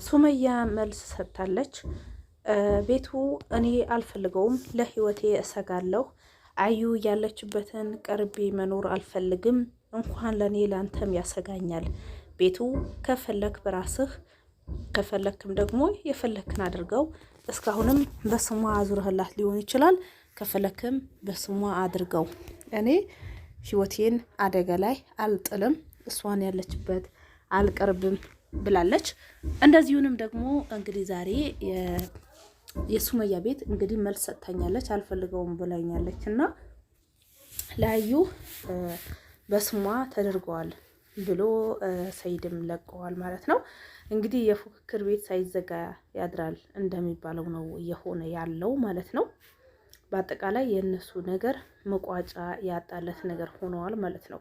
ሱመያ መልስ ሰጥታለች። ቤቱ እኔ አልፈልገውም፣ ለህይወቴ እሰጋለሁ። አዩ ያለችበትን ቀርቤ መኖር አልፈልግም። እንኳን ለኔ ላንተም ያሰጋኛል። ቤቱ ከፈለክ በራስህ ከፈለክም ደግሞ የፈለክን አድርገው። እስካሁንም በስሟ አዙረህላት ሊሆን ይችላል። ከፈለክም በስሟ አድርገው። እኔ ህይወቴን አደጋ ላይ አልጥልም፣ እሷን ያለችበት አልቀርብም ብላለች። እንደዚሁንም ደግሞ እንግዲህ ዛሬ የሱመያ ቤት እንግዲህ መልስ ሰጥታኛለች። አልፈልገውም ብላኛለች እና ላዩ በስሟ ተደርገዋል ብሎ ሰይድም ለቀዋል ማለት ነው። እንግዲህ የፉክክር ቤት ሳይዘጋ ያድራል እንደሚባለው ነው እየሆነ ያለው ማለት ነው። በአጠቃላይ የእነሱ ነገር መቋጫ ያጣለት ነገር ሆነዋል ማለት ነው።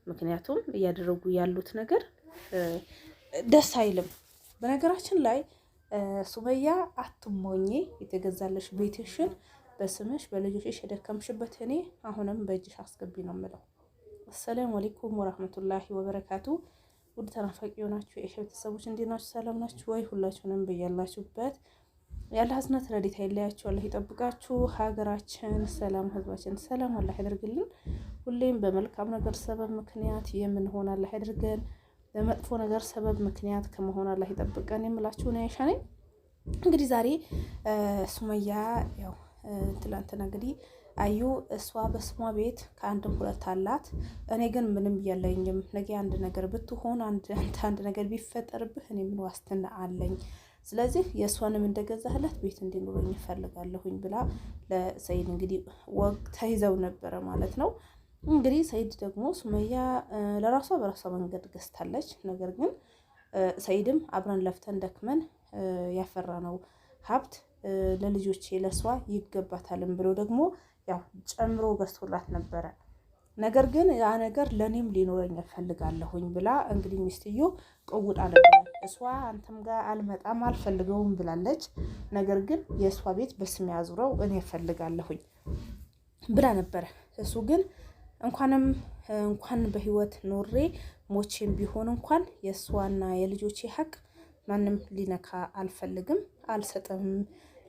ምክንያቱም እያደረጉ ያሉት ነገር ደስ አይልም። በነገራችን ላይ ሱመያ አትሞኚ፣ የተገዛለሽ ቤትሽን በስምሽ በልጆችሽ የደከምሽበት እኔ አሁንም በእጅሽ አስገቢ ነው የምለው። አሰላሙ አለይኩም ወራህመቱላሂ ወበረካቱ። ውድ ተናፋቂ የሆናችሁ የኢሻ ቤተሰቦች እንዴት ናችሁ? ሰላም ናችሁ ወይ? ሁላችሁንም በያላችሁበት ያለ ህዝነት ረዲት አይለያችሁ፣ አላህ ይጠብቃችሁ። ሀገራችን ሰላም፣ ህዝባችን ሰላም አላህ ያደርግልን። ሁሌም በመልካም ነገር ሰበብ ምክንያት የምንሆን አላህ ያደርገን፣ በመጥፎ ነገር ሰበብ ምክንያት ከመሆን አላህ ይጠብቀን የምላችሁ ነው አይሻ ነኝ። እንግዲህ ዛሬ ሱመያ ያው ትላንትና እንግዲህ አዩ እሷ በስሟ ቤት ከአንድም ሁለት አላት። እኔ ግን ምንም የለኝም፣ ነገ አንድ ነገር ብትሆን አንድ ነገር ቢፈጠርብህ እኔ ምን ዋስትና አለኝ? ስለዚህ የእሷንም እንደገዛህላት ቤት እንዲኖረኝ እፈልጋለሁኝ ብላ ለሰይድ እንግዲህ ወግ ተይዘው ነበረ ማለት ነው። እንግዲህ ሰይድ ደግሞ ሱመያ ለራሷ በራሷ መንገድ ገዝታለች። ነገር ግን ሰይድም አብረን ለፍተን ደክመን ያፈራነው ሀብት ለልጆቼ ለሷ ይገባታልም ብሎ ደግሞ ያው ጨምሮ ገዝቶላት ነበረ። ነገር ግን ያ ነገር ለኔም ሊኖረኝ እፈልጋለሁኝ ብላ እንግዲህ ሚስትዮ ቀውጣ ነበር። እሷ አንተም ጋር አልመጣም አልፈልገውም ብላለች። ነገር ግን የእሷ ቤት በስም ያዙረው እኔ እፈልጋለሁኝ ብላ ነበረ። እሱ ግን እንኳን በህይወት ኖሬ ሞቼም ቢሆን እንኳን የእሷና የልጆቼ ሀቅ ማንም ሊነካ አልፈልግም፣ አልሰጥም፣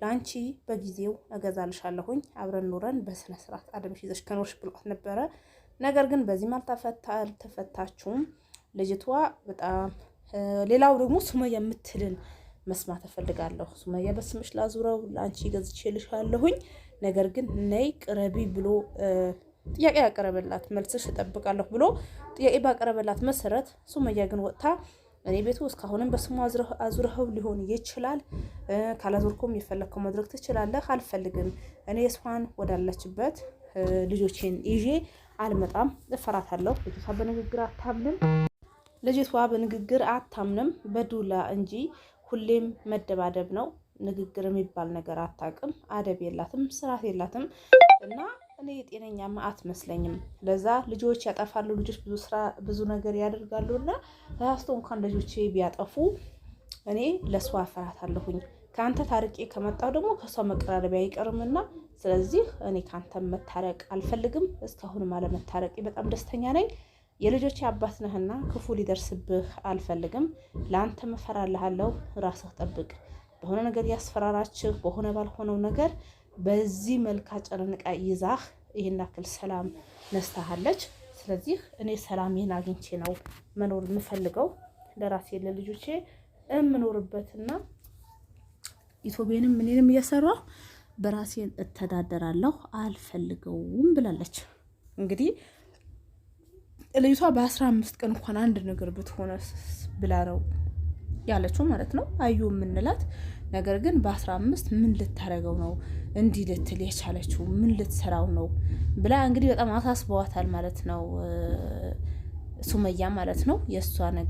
ለአንቺ በጊዜው እገዛልሻለሁኝ አብረን ኖረን በስነ ስርዓት አደምሽ ይዘሽ ከኖርሽ ብሏት ነበረ። ነገር ግን በዚህም አልተፈታችሁም ልጅቷ በጣም። ሌላው ደግሞ ሱመያ የምትልን መስማት እፈልጋለሁ። ሱመያ በስምሽ ላዙረው ለአንቺ ገዝቼልሻለሁኝ፣ ነገር ግን ነይ ቅረቢ ብሎ ጥያቄ ያቀረበላት መልስሽ እጠብቃለሁ ብሎ ጥያቄ ባቀረበላት መሰረት ሱመያ ግን ወጥታ እኔ ቤቱ እስካሁንም በስሙ አዙረኸው ሊሆን ይችላል፣ ካላዞርኩም የፈለግከው መድረክ ትችላለህ፣ አልፈልግም፣ እኔ እሷን ወዳለችበት ልጆቼን ይዤ አልመጣም፣ እፈራታለሁ። ልጅቷ በንግግር አታምንም፣ በዱላ እንጂ ሁሌም መደባደብ ነው። ንግግር የሚባል ነገር አታውቅም፣ አደብ የላትም፣ ስርዓት የላትም እና እኔ ጤነኛማ አትመስለኝም። ለዛ ልጆች ያጠፋሉ፣ ልጆች ብዙ ነገር ያደርጋሉ እና ተሳስቶ እንኳን ልጆቼ ቢያጠፉ እኔ ለሷ አፈራታለሁኝ። ከአንተ ታርቄ ከመጣው ደግሞ ከሷ መቀራረቢያ አይቀርምና ስለዚህ እኔ ካንተ መታረቅ አልፈልግም። እስካሁንም አለመታረቄ በጣም ደስተኛ ነኝ። የልጆቼ አባት ነህና ክፉ ሊደርስብህ አልፈልግም። ለአንተ እፈራልሃለሁ፣ ራስህ ጠብቅ። በሆነ ነገር ያስፈራራችህ በሆነ ባልሆነው ነገር በዚህ መልካ ጨርንቃ ይዛህ ይሄን ያክል ሰላም ነስታሃለች። ስለዚህ እኔ ሰላሜን አግኝቼ ነው መኖር የምፈልገው፣ ለራሴ ለልጆቼ የምኖርበትና ኢትዮጵያንም እኔንም እየሰራሁ በራሴን እተዳደራለሁ፣ አልፈልገውም ብላለች። እንግዲህ ልጅቷ በ15 ቀን እንኳን አንድ ነገር ብትሆነስ ብላ ነው ያለችው ማለት ነው አዩ የምንላት። ነገር ግን በ15 ምን ልታረገው ነው እንዲህ ልትል የቻለችው? ምን ልትሰራው ነው ብላ እንግዲህ በጣም አሳስበዋታል ማለት ነው ሱመያ ማለት ነው።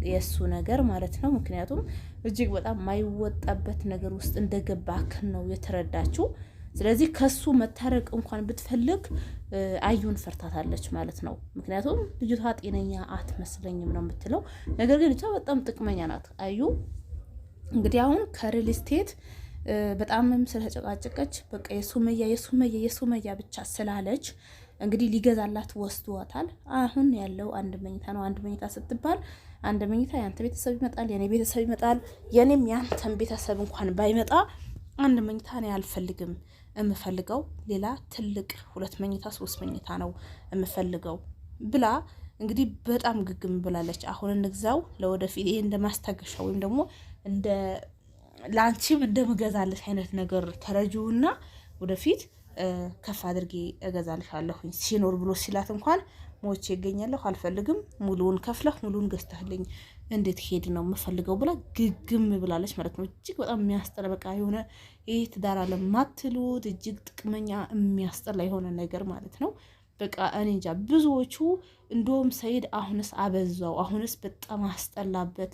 የእሱ ነገር ማለት ነው። ምክንያቱም እጅግ በጣም የማይወጣበት ነገር ውስጥ እንደገባ ነው የተረዳችው። ስለዚህ ከሱ መታረቅ እንኳን ብትፈልግ አዩን ፈርታታለች ማለት ነው። ምክንያቱም ልጅቷ ጤነኛ አትመስለኝም ነው የምትለው። ነገር ግን ልጅቷ በጣም ጥቅመኛ ናት አዩ። እንግዲህ አሁን ከሪል ስቴት በጣምም ስለተጨቃጨቀች በቃ የሱመያ ብቻ ስላለች እንግዲህ ሊገዛላት ወስዷታል። አሁን ያለው አንድ መኝታ ነው። አንድ መኝታ ስትባል አንድ መኝታ ያንተ ቤተሰብ ይመጣል፣ የኔ ቤተሰብ ይመጣል፣ የኔም ያንተን ቤተሰብ እንኳን ባይመጣ አንድ መኝታ እኔ አልፈልግም። የምፈልገው ሌላ ትልቅ 2 መኝታ 3 መኝታ ነው የምፈልገው ብላ እንግዲህ በጣም ግግም ብላለች። አሁን እንግዛው ለወደፊት ይሄ እንደማስታገሻ ወይም ደግሞ እንደ ላንቺም እንደምገዛልሽ አይነት ነገር ተረጂውና ወደፊት ከፍ አድርጌ እገዛልሻለሁኝ ሲኖር ብሎ ሲላት እንኳን ሞቼ ይገኛለሁ አልፈልግም፣ ሙሉውን ከፍለህ ሙሉውን ገዝተህልኝ እንዴት ሄድ ነው የምፈልገው ብላ ግግም ብላለች ማለት ነው። እጅግ በጣም የሚያስጠላ በቃ የሆነ ይሄ ትዳር አለማትሉት እጅግ ጥቅመኛ የሚያስጠላ የሆነ ነገር ማለት ነው። በቃ እኔ እንጃ ብዙዎቹ እንደውም ሰይድ አሁንስ አበዛው፣ አሁንስ በጣም አስጠላበት።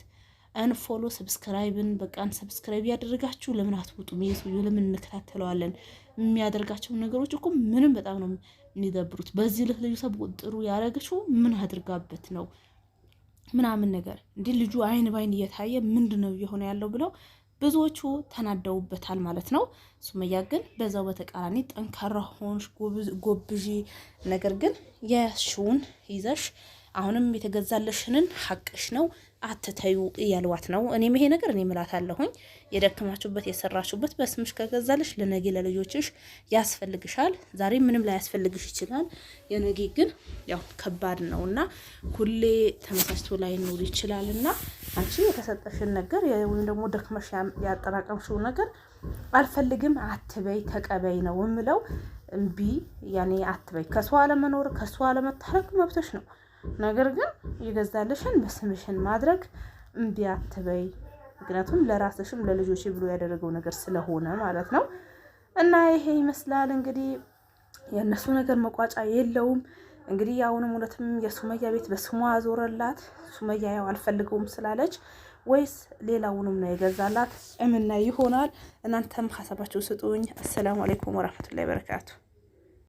አንፎሎ ሰብስክራይብን በቃ ሰብስክራይብ ያደረጋችሁ ለምን አትወጡም? የሰውየው ለምን እንከታተለዋለን? የሚያደርጋቸውን ነገሮች እኮ ምንም በጣም ነው የሚደብሩት። በዚህ ልክ ልጅ ጥሩ ያደረገችው ምን አድርጋበት ነው ምናምን ነገር እንዲህ ልጁ አይን ባይን እየታየ ምንድነው እየሆነ ያለው ብለው ብዙዎቹ ተናደውበታል ማለት ነው። ሱመያ ግን በዛው በተቃራኒ ጠንካራ ሆንሽ ጎብዢ፣ ነገር ግን የሽውን ይዘሽ አሁንም የተገዛለሽንን ሐቅሽ ነው አትተዩ እያልዋት ነው። እኔም ይሄ ነገር እኔ እላታለሁኝ የደከማችሁበት የሰራችሁበት በስምሽ ከገዛለሽ ለነገ ለልጆችሽ ያስፈልግሻል። ዛሬ ምንም ላይ ያስፈልግሽ ይችላል። የነገ ግን ያው ከባድ ነውና ሁሌ ተመሳስቶ ላይ ኑር ይችላልና አንቺ የተሰጠሽን ነገር ወይም ደግሞ ደክመሽ ያጠራቀምሽው ነገር አልፈልግም አትበይ ተቀበይ ነው የምለው። እምቢ ያኔ አትበይ። ከሷ አለመኖር ከሷ አለመታረቅ መብትሽ ነው። ነገር ግን የገዛልሽን በስምሽን ማድረግ እምቢ አትበይ። ምክንያቱም ለራስሽም ለልጆች ብሎ ያደረገው ነገር ስለሆነ ማለት ነው። እና ይሄ ይመስላል እንግዲህ የእነሱ ነገር መቋጫ የለውም። እንግዲህ አሁንም እውነትም የሱመያ ቤት በስሟ አዞረላት። ሱመያ ያው አልፈልገውም ስላለች ወይስ ሌላውንም ነው የገዛላት? እምና ይሆናል። እናንተም ሀሳባችሁ ስጡኝ። አሰላሙ አለይኩም ወራህመቱላሂ ወበረካቱ።